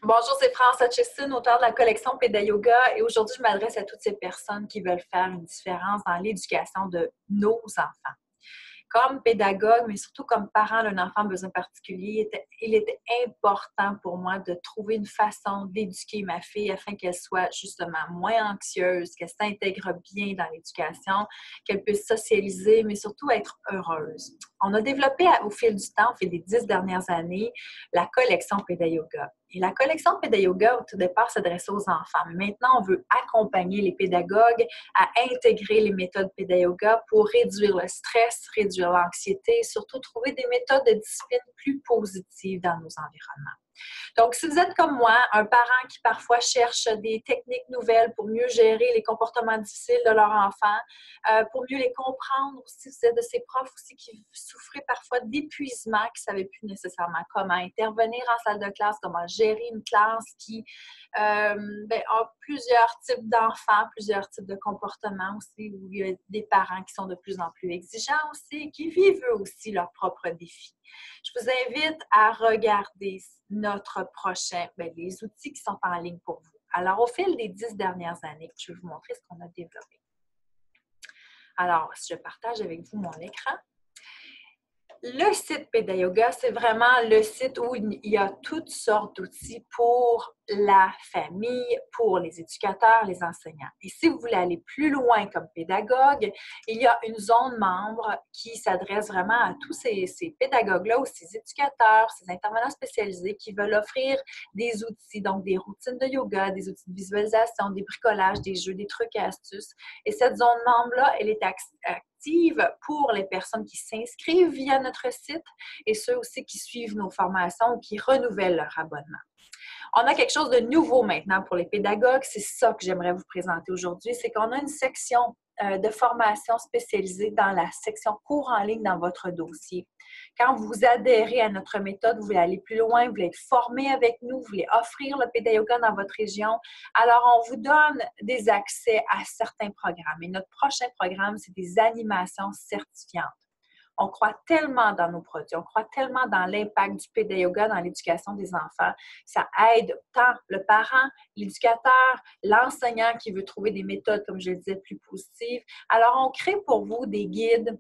Bonjour, c'est France Hutchison, auteure de la collection PédaYoga, et aujourd'hui, je m'adresse à toutes ces personnes qui veulent faire une différence dans l'éducation de nos enfants. Comme pédagogue, mais surtout comme parent d'un enfant à besoin particulier, il était important pour moi de trouver une façon d'éduquer ma fille afin qu'elle soit justement moins anxieuse, qu'elle s'intègre bien dans l'éducation, qu'elle puisse socialiser, mais surtout être heureuse. On a développé au fil du temps, au fil des 10 dernières années, la collection PédaYoga. Et la collection PédaYoga, au tout départ, s'adressait aux enfants. Mais maintenant, on veut accompagner les pédagogues à intégrer les méthodes PédaYoga pour réduire le stress, réduire l'anxiété, surtout trouver des méthodes de discipline plus positives dans nos environnements. Donc, si vous êtes comme moi, un parent qui parfois cherche des techniques nouvelles pour mieux gérer les comportements difficiles de leur enfant, pour mieux les comprendre aussi, vous êtes de ces profs aussi qui souffraient parfois d'épuisement, qui ne savaient plus nécessairement comment intervenir en salle de classe, comment gérer une classe qui a plusieurs types d'enfants, plusieurs types de comportements aussi, où il y a des parents qui sont de plus en plus exigeants aussi, qui vivent eux aussi leurs propres défis. Je vous invite à regarder notre prochain, les outils qui sont en ligne pour vous. Alors, au fil des 10 dernières années, je vais vous montrer ce qu'on a développé. Alors, si je partage avec vous mon écran, le site PédaYoga, c'est vraiment le site où il y a toutes sortes d'outils pour la famille, pour les éducateurs, les enseignants. Et si vous voulez aller plus loin comme pédagogue, il y a une zone membre qui s'adresse vraiment à tous ces pédagogues-là ou ces éducateurs, ces intervenants spécialisés qui veulent offrir des outils, donc des routines de yoga, des outils de visualisation, des bricolages, des jeux, des trucs et astuces. Et cette zone membre-là, elle est active pour les personnes qui s'inscrivent via notre site et ceux aussi qui suivent nos formations ou qui renouvellent leur abonnement. On a quelque chose de nouveau maintenant pour les pédagogues. C'est ça que j'aimerais vous présenter aujourd'hui. C'est qu'on a une section de formation spécialisée dans la section cours en ligne dans votre dossier. Quand vous adhérez à notre méthode, vous voulez aller plus loin, vous voulez être formé avec nous, vous voulez offrir le PédaYoga dans votre région, alors on vous donne des accès à certains programmes. Et notre prochain programme, c'est des animations certifiantes. On croit tellement dans nos produits, on croit tellement dans l'impact du PédaYoga dans l'éducation des enfants. Ça aide tant le parent, l'éducateur, l'enseignant qui veut trouver des méthodes, comme je le disais, plus positives. Alors, on crée pour vous des guides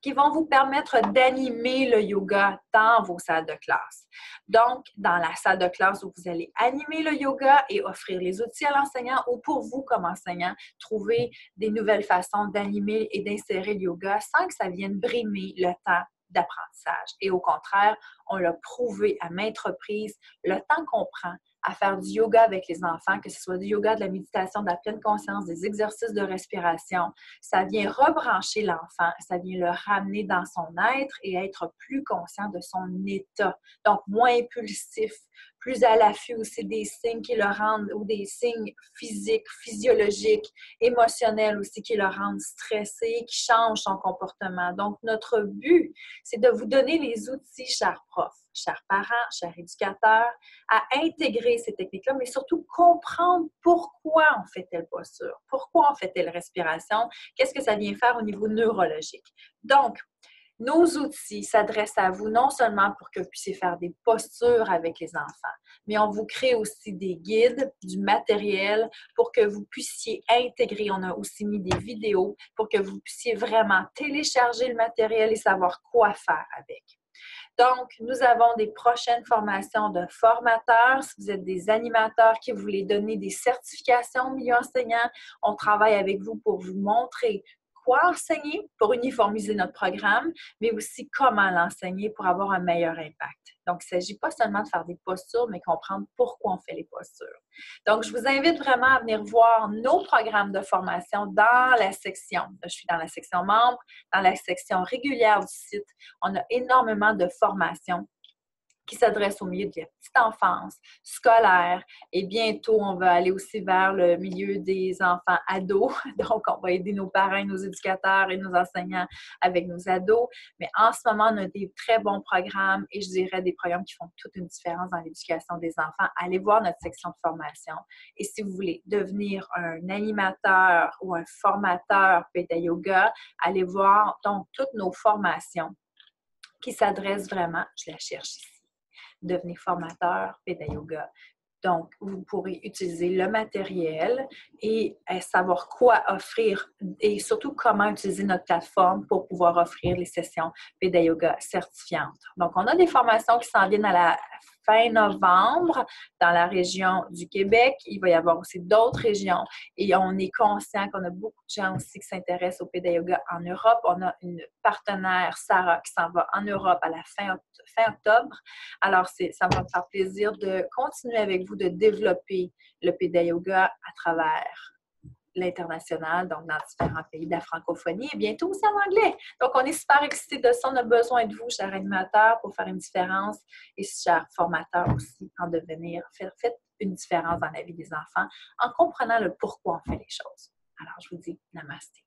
qui vont vous permettre d'animer le yoga dans vos salles de classe. Donc, dans la salle de classe où vous allez animer le yoga et offrir les outils à l'enseignant ou pour vous comme enseignant, trouver des nouvelles façons d'animer et d'insérer le yoga sans que ça vienne brimer le temps d'apprentissage. Et au contraire, on l'a prouvé à maintes reprises, le temps qu'on prend à faire du yoga avec les enfants, que ce soit du yoga, de la méditation, de la pleine conscience, des exercices de respiration, ça vient rebrancher l'enfant, ça vient le ramener dans son être et être plus conscient de son état. Donc, moins impulsif, plus à l'affût aussi des signes qui le rendent, ou des signes physiques, physiologiques, émotionnels aussi qui le rendent stressé, qui changent son comportement. Donc, notre but, c'est de vous donner les outils, chers profs, chers parents, chers éducateurs, à intégrer ces techniques-là, mais surtout comprendre pourquoi on fait telle posture, pourquoi on fait telle respiration, qu'est-ce que ça vient faire au niveau neurologique. Donc, nos outils s'adressent à vous non seulement pour que vous puissiez faire des postures avec les enfants, mais on vous crée aussi des guides, du matériel pour que vous puissiez intégrer. On a aussi mis des vidéos pour que vous puissiez vraiment télécharger le matériel et savoir quoi faire avec. Donc, nous avons des prochaines formations de formateurs. Si vous êtes des animateurs qui voulez donner des certifications au milieu enseignant, on travaille avec vous pour vous montrer quoi enseigner pour uniformiser notre programme, mais aussi comment l'enseigner pour avoir un meilleur impact. Donc, il ne s'agit pas seulement de faire des postures, mais comprendre pourquoi on fait les postures. Donc, je vous invite vraiment à venir voir nos programmes de formation dans la section. Je suis dans la section membres, dans la section régulière du site. On a énormément de formations qui s'adresse au milieu de la petite enfance, scolaire, et bientôt, on va aller aussi vers le milieu des enfants ados. Donc, on va aider nos parents, nos éducateurs et nos enseignants avec nos ados. Mais en ce moment, on a des très bons programmes et je dirais des programmes qui font toute une différence dans l'éducation des enfants. Allez voir notre section de formation. Et si vous voulez devenir un animateur ou un formateur PédaYoga, allez voir donc toutes nos formations qui s'adressent vraiment, je la cherche ici, devenir formateur PédaYoga. Donc, vous pourrez utiliser le matériel et savoir quoi offrir et surtout comment utiliser notre plateforme pour pouvoir offrir les sessions Péda Yoga certifiantes. Donc, on a des formations qui s'en viennent à la fin novembre dans la région du Québec. Il va y avoir aussi d'autres régions et on est conscient qu'on a beaucoup de gens aussi qui s'intéressent au Péda Yoga en Europe. On a une partenaire, Sarah, qui s'en va en Europe à la fin octobre. Alors, ça va me faire plaisir de continuer avec vous de développer le Péda Yoga à travers l'international, donc dans différents pays de la francophonie et bientôt aussi en anglais. Donc, on est super excités de ça. On a besoin de vous, chers animateurs, pour faire une différence et chers formateurs aussi en devenir. Faites une différence dans la vie des enfants en comprenant le pourquoi on fait les choses. Alors, je vous dis namasté.